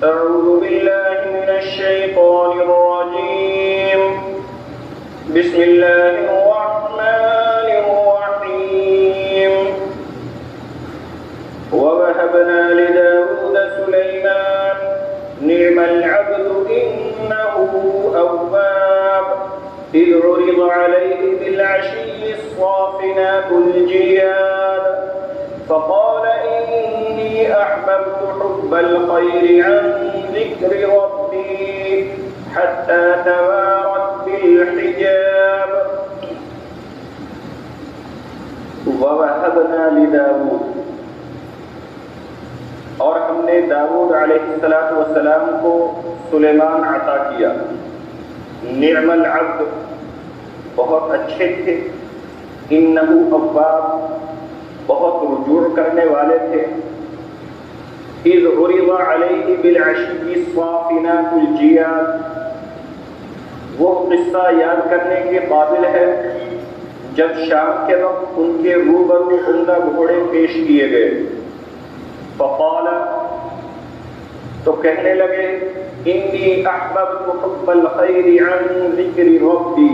أعوذ بالله من الشيطان الرجيم بسم الله الرحمن الرحيم ووهبنا لداود سليمان نعم العبد إنه أواب إذ عرض عليه بالعشي الصافنات الجياد فقال إني أحببت حب الخير عن ذكر ربي حتى توارت بالحجاب ووهبنا لداود اور ہم نے داؤد علیہ السلام کو سلیمان عطا کیا. نعم العبد بہت اچھے تھے، انہ اواب بہت رجوع کرنے والے تھے. اذ عرض علیہ بالعشی الصافنات الجیاد وہ قصہ یاد کرنے کے قابل ہے جب شام کے وقت ان کے روبرو عمدہ گھوڑے پیش کیے گئے. فقال تو کہنے لگے انی احببت حب الخیر عن ذکر ربی،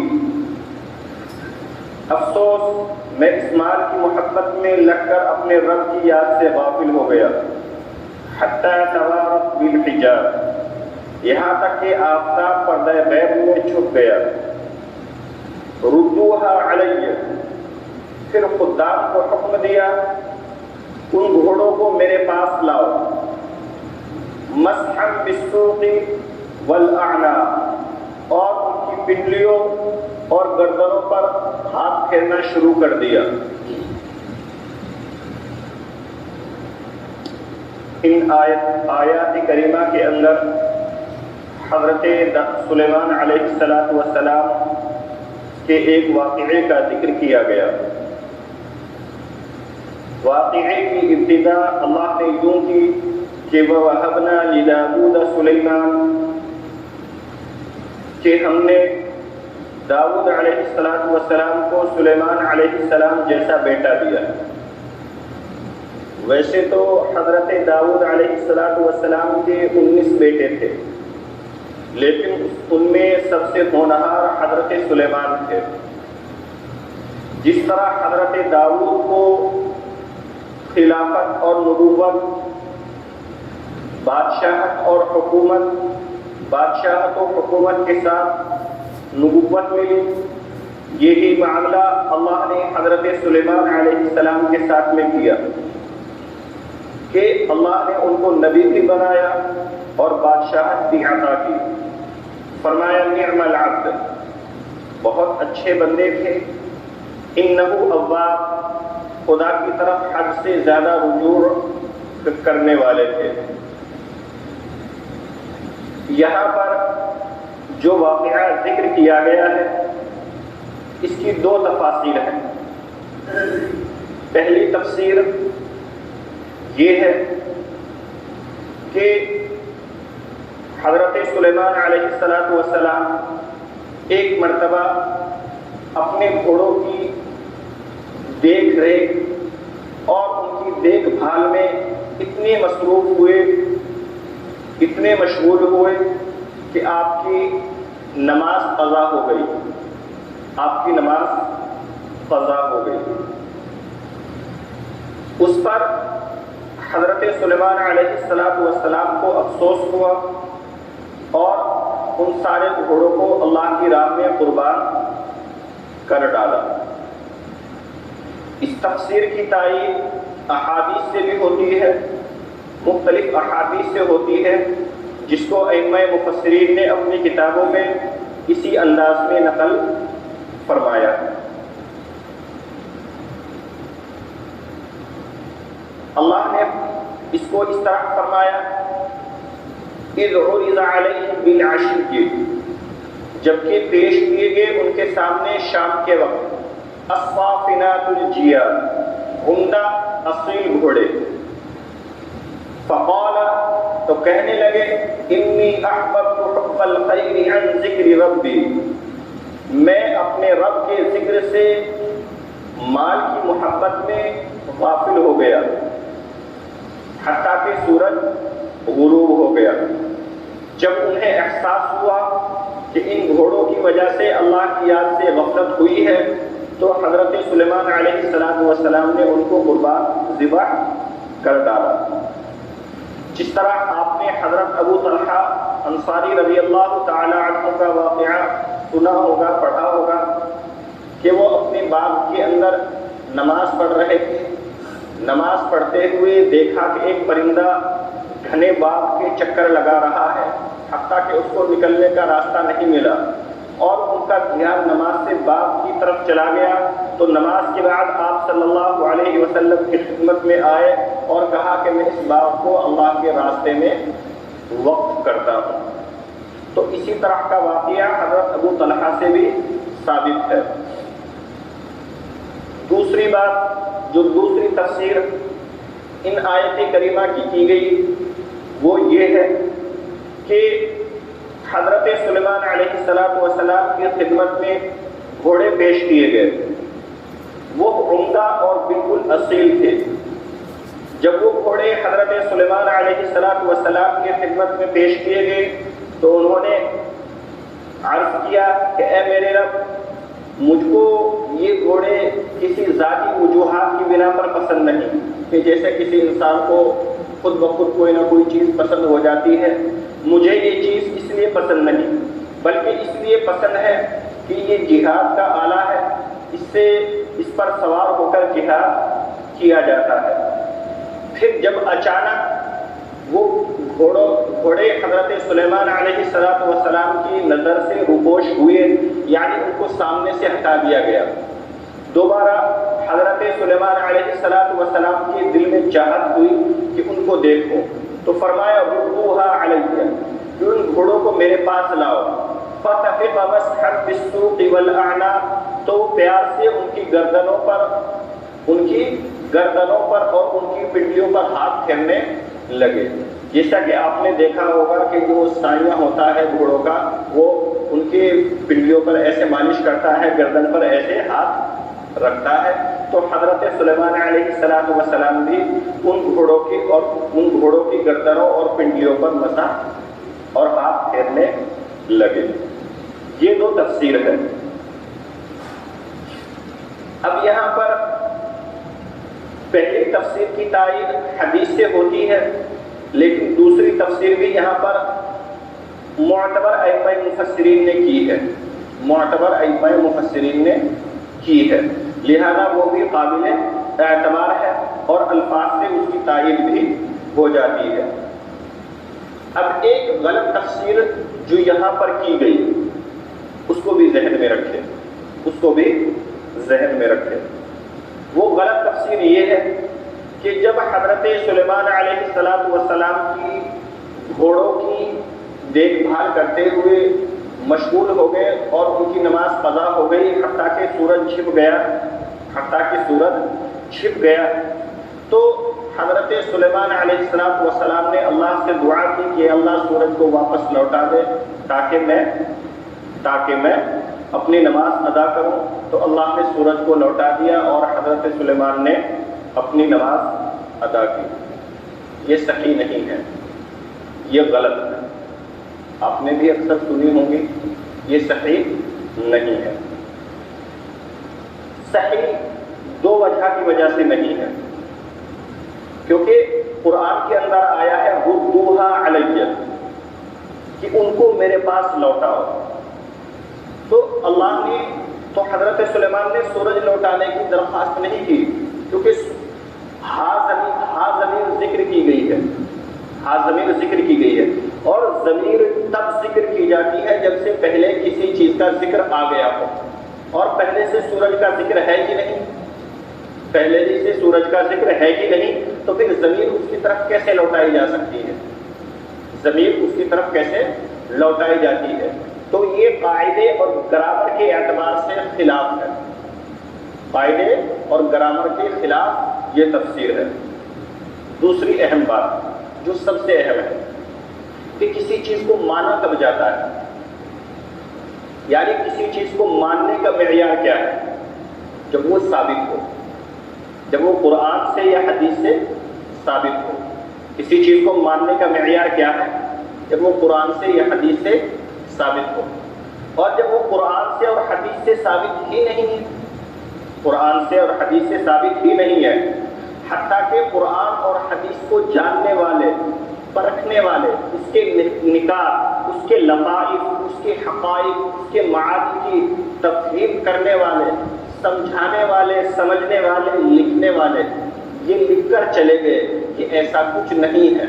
افسوس میں اس مال کی محبت میں لگ کر اپنے رب کی یاد سے غافل ہو گیا. حتی توارت بالحجاب یہاں تک کہ آفتاب پردہ غیب میں چھپ گیا. ردوها علی پھر خدام کو حکم دیا ان گھوڑوں کو میرے پاس لاؤ. مسحا بالسوق والاعناق اور ان کی پنڈلیوں اور گردنوں پر ہاتھ پھیرنا شروع کر دیا. ان آیات کریمہ کے اندر حضرت سلیمان علیہ السلام کے ایک واقعے کا ذکر کیا گیا. واقعے کی ابتدا اللہ نے یوں کی کہ وَوَهَبْنَا لِدَاوُودَ سُلَيْمَانَ کہ ہم نے داؤد علیہ السلام کو سلیمان علیہ السلام جیسا بیٹا دیا. ویسے تو حضرت داؤد علیہ السلام کے 19 بیٹے تھے، لیکن ان میں سب سے ہونہار حضرت سلیمان تھے. جس طرح حضرت داؤد کو خلافت اور نبوت، بادشاہت و حکومت کے ساتھ نبوت ملی، یہی معاملہ اللہ نے حضرت سلیمان علیہ السلام کے ساتھ میں کیا کہ اللہ نے ان کو نبی بھی بنایا اور بادشاہت بھی عطا کی. فرمایا نعم العبد بہت اچھے بندے تھے، انہ اواب خدا کی طرف حد سے زیادہ رجوع کرنے والے تھے. یہاں پر جو واقعہ ذکر کیا گیا ہے اس کی 2 تفاسیر ہیں. پہلی تفسیر یہ ہے کہ حضرت سلیمان علیہ السلام ایک مرتبہ اپنے گھوڑوں کی دیکھ ریکھ اور ان کی دیکھ بھال میں اتنے مصروف ہوئے، اتنے مشغول ہوئے کہ آپ کی نماز قضا ہو گئی. اس پر حضرت سلیمان علیہ السلام کو افسوس ہوا اور ان سارے گھوڑوں کو اللہ کی راہ میں قربان کر ڈالا. اس تفسیر کی تائید احادیث سے بھی ہوتی ہے، مختلف احادیث سے ہوتی ہے، جس کو ائمہ مفسرین نے اپنی کتابوں میں اسی انداز میں نقل فرمایا. اللہ نے اس کو اس طرح فرمایا اذ عرض علیہ بالعشی جبکہ پیش کیے گئے ان کے سامنے شام کے وقت الصافنات الجیاد عمدہ اصیل گھوڑے. فقال تو کہنے لگے انی احببت حب الخیر عن ذکر ربی میں اپنے رب کے ذکر سے مال کی محبت میں غافل ہو گیا حتیٰ کہ سورج غروب ہو گیا. احساس ہوا کہ ان گھوڑوں کی وجہ سے اللہ کی یاد سے غفلت ہوئی ہے تو حضرت سلیمان علیہ السلام نے ان کو قربان ذبح کر ڈالا۔ جس طرح آپ نے حضرت ابو طلحہ انصاری رضی اللہ تعالی عنہ کا واقعہ سنا ہوگا، پڑھا ہوگا کہ وہ اپنے باغ کے اندر نماز پڑھ رہے تھے۔ نماز پڑھتے ہوئے دیکھا کہ ایک پرندہ گھنے باغ کے چکر لگا رہا ہے، حتیٰ کہ اس کو نکلنے کا راستہ نہیں ملا، اور ان کا دھیان نماز سے باغ کی طرف چلا گیا۔ تو نماز کے بعد آپ صلی اللہ علیہ وسلم کی خدمت میں آئے اور کہا کہ میں اس باغ کو اللہ کے راستے میں وقف کرتا ہوں۔ تو اسی طرح کا واقعہ حضرت ابو طلحہ سے بھی ثابت ہے۔ دوسری بات، جو دوسری تفسیر ان آیت کریمہ کی گئی وہ یہ ہے کہ حضرت سلیمان علیہ السلام کی خدمت میں گھوڑے پیش کیے گئے، وہ عمدہ اور بالکل اصیل تھے۔ جب وہ گھوڑے حضرت سلیمان علیہ السلام کی خدمت میں پیش کیے گئے تو انہوں نے عرض کیا کہ اے میرے رب، مجھ کو یہ گھوڑے کسی ذاتی وجوہات کی بنا پر پسند نہیں، کہ جیسے کسی انسان کو خود بخود کوئی نہ کوئی چیز پسند ہو جاتی ہے، مجھے یہ چیز اس لیے پسند نہیں، بلکہ اس لیے پسند ہے کہ یہ جہاد کا آلہ ہے، اس پر سوار ہو کر جہاد کیا جاتا ہے۔ پھر جب اچانک وہ گھوڑے حضرت سلیمان علیہ السلام کی نظر سے روپوش ہوئے، یعنی ان کو سامنے سے ہٹا دیا گیا، دوبارہ حضرت سلیمان علیہ السلام کے دل میں چاہت ہوئی کہ ان کو دیکھو، تو فرمایا ردوها علیہ، کہ ان گھوڑوں کو میرے پاس لاؤ۔ فَتَفِقَ مَسْحًا بِالسُّوقِ وَالْأَعْنَاقِ، تو پیار سے ان کی گردنوں پر اور ان کی پنڈلیوں پر ہاتھ پھیرنے لگے۔ جیسا کہ آپ نے دیکھا ہوگا کہ جو سائیاں ہوتا ہے گھوڑوں کا، وہ ان کی پنڈلیوں پر ایسے مالش کرتا ہے، گردن پر ایسے ہاتھ رکھتا ہے۔ تو حضرت سلیمان علیہ السلام بھی ان گھوڑوں کی گردنوں اور پنڈلیوں پر مسح اور ہاتھ پھیرنے لگے۔ یہ دو تفسیر ہے۔ اب یہاں پر پہلی تفسیر کی تائید حدیث سے ہوتی ہے، لیکن دوسری تفسیر بھی یہاں پر معتبر ائمہ مفسرین نے کی ہے، لہذا وہ بھی قابل اعتبار ہے اور الفاظ سے اس کی تائید بھی ہو جاتی ہے۔ اب ایک غلط تفسیر جو یہاں پر کی گئی اس کو بھی ذہن میں رکھے، وہ غلط تفسیر یہ ہے کہ جب حضرت سلیمان علیہ السلام کی گھوڑوں کی دیکھ بھال کرتے ہوئے مشغول ہو گئے اور ان کی نماز قضا ہو گئی، حتیٰ کہ سورج چھپ گیا، تو حضرت سلیمان علیہ السلام نے اللہ سے دعا کی کہ اللہ سورج کو واپس لوٹا دے تاکہ میں اپنی نماز ادا کروں۔ تو اللہ نے سورج کو لوٹا دیا اور حضرت سلیمان نے اپنی نماز ادا کی۔ یہ صحیح نہیں ہے، یہ غلط ہے، آپ نے بھی اکثر سنی ہوں گی، یہ صحیح نہیں ہے۔ صحیح دو وجہ کی وجہ سے نہیں ہے، کیونکہ قرآن کے اندر آیا ہے ردوها علیہ، کہ ان کو میرے پاس لوٹاؤ۔ تو اللہ نے تو حضرت سلیمان نے سورج لوٹانے کی درخواست نہیں کی، کیونکہ ضمیر ذکر کی گئی ہے، اور ضمیر تب ذکر کی جاتی ہے جب سے پہلے کسی چیز کا ذکر آ گیا ہو، اور پہلے سے سورج کا ذکر ہے کہ نہیں، تو پھر ضمیر اس کی طرف کیسے لوٹائی جا سکتی ہے، ضمیر اس کی طرف کیسے لوٹائی جاتی ہے؟ تو یہ قاعدے اور گرامر کے اعتبار سے خلاف ہے، قاعدے اور گرامر کے خلاف یہ تفسیر ہے۔ دوسری اہم بات جو سب سے اہم ہے کہ کسی چیز کو مانا کب جاتا ہے، یعنی کسی چیز کو ماننے کا معیار کیا ہے؟ جب وہ ثابت ہو، جب وہ قرآن سے یا حدیث سے ثابت ہو۔ کسی چیز کو ماننے کا معیار کیا ہے؟ جب وہ قرآن سے یا حدیث سے ثابت ہو. اور جب وہ قرآن سے اور حدیث سے ثابت ہی نہیں ہے، قرآن سے اور حدیث سے ثابت ہی نہیں ہے، حتیٰ کہ قرآن اور حدیث کو جاننے والے، پرکھنے والے، اس کے نکات، اس کے لطائف، اس کے حقائق، اس کے معانی کی تفہیم کرنے والے، سمجھانے والے، سمجھنے والے، لکھنے والے یہ لکھ کر چلے گئے کہ ایسا کچھ نہیں ہے،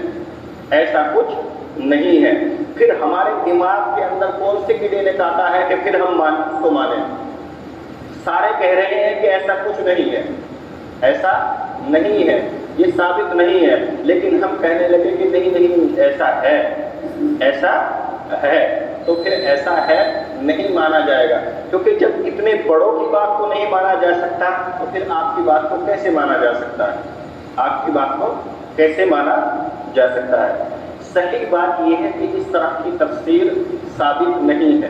ایسا کچھ نہیں ہے، پھر ہمارے دماغ کے اندر کون سے کیڑے نکالتا ہے کہ پھر ہم اس کو مانیں؟ سارے کہہ رہے ہیں کہ ایسا کچھ نہیں ہے، ایسا نہیں ہے، یہ ثابت نہیں ہے، لیکن ہم کہنے لگے کہ نہیں نہیں ایسا ہے، ایسا ہے، تو پھر ایسا ہے نہیں مانا جائے گا. کیونکہ جب اتنے بڑوں کی بات کو نہیں مانا جا سکتا تو پھر آپ کی بات کو کیسے مانا جا سکتا ہے؟ آپ کی بات کو کیسے مانا جا سکتا ہے؟ صحیح بات یہ ہے کہ اس طرح کی تفسیر ثابت نہیں ہے،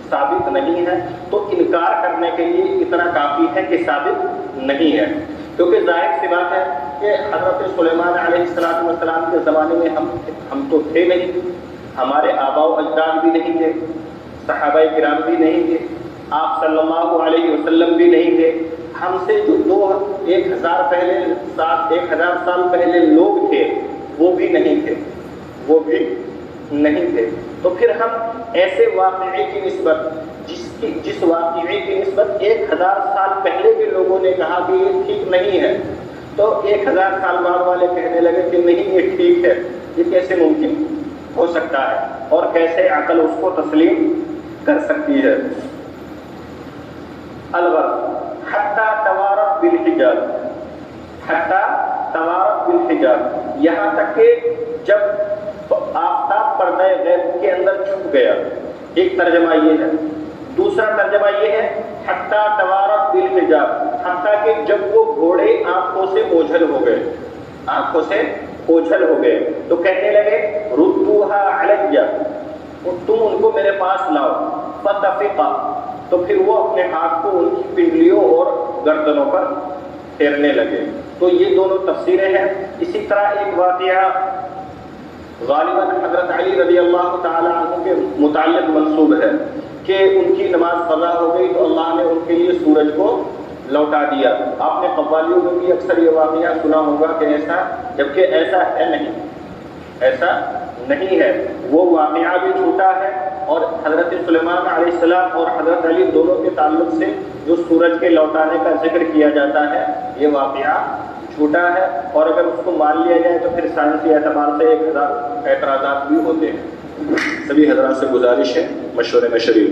ثابت نہیں ہے، تو انکار کرنے کے لیے اتنا کافی ہے کہ ثابت نہیں ہے. کیونکہ ظاہر سی بات ہے کہ حضرت سلیمان علیہ السلام کے زمانے میں ہم تو تھے نہیں، ہمارے آباء و اجداد بھی نہیں تھے، صحابہ کرام بھی نہیں تھے، آپ صلی اللہ علیہ وسلم بھی نہیں تھے. ہم سے جو 1000 سال پہلے لوگ تھے وہ بھی نہیں تھے، وہ بھی نہیں تھے. تو پھر ہم ایسے واقعے کی نسبت جس واقعے کی نسبت 1000 سال پہلے کے لوگوں نے کہا کہ یہ ٹھیک نہیں ہے، تو 1000 سال بعد والے کہنے لگے کہ نہیں یہ ٹھیک ہے، یہ کیسے ممکن ہو سکتا ہے اور کیسے عقل اس کو تسلیم کر سکتی ہے؟ الغرض حتی توارت بالحجاب، حتی توارت بالحجاب، یہاں تک کہ جب آفتاب پردہ غیب کے اندر چھپ گیا. ایک ترجمہ یہ ہے. دوسرا ترجمہ یہ ہے حتی توارت بالحجاب، حتیٰ کہ جب وہ گھوڑے آنکھوں سے اوجھل ہو گئے، آنکھوں سے اوجھل ہو گئے تو کہنے لگے ردوہا علیہ، تم ان کو میرے پاس لاؤ. فتفقا، تو پھر وہ اپنے ہاتھ کو ان کی پنڈلیوں اور گردنوں پر پھیرنے لگے. تو یہ دونوں تفسیریں ہیں. اسی طرح ایک واقعہ غالباً حضرت علی رضی اللہ تعالی عنہ کے متعلق منسوب ہے کہ ان کی نماز قضا ہو گئی تو اللہ نے ان کے لیے سورج کو لوٹا دیا. آپ نے قوالیوں میں بھی اکثر یہ واقعہ سنا ہوگا کہ ایسا، جبکہ ایسا ہے نہیں، ایسا نہیں ہے. وہ واقعہ بھی جھوٹا ہے، اور حضرت سلیمان علیہ السلام اور حضرت علی دونوں کے تعلق سے جو سورج کے لوٹانے کا ذکر کیا جاتا ہے یہ واقعہ جھوٹا ہے. اور اگر اس کو مان لیا جائے تو پھر سائنسی اعتبار سے 1000 اعتراضات بھی ہوتے ہیں. سبھی حضرات سے گزارش ہے مشورے میں شریک.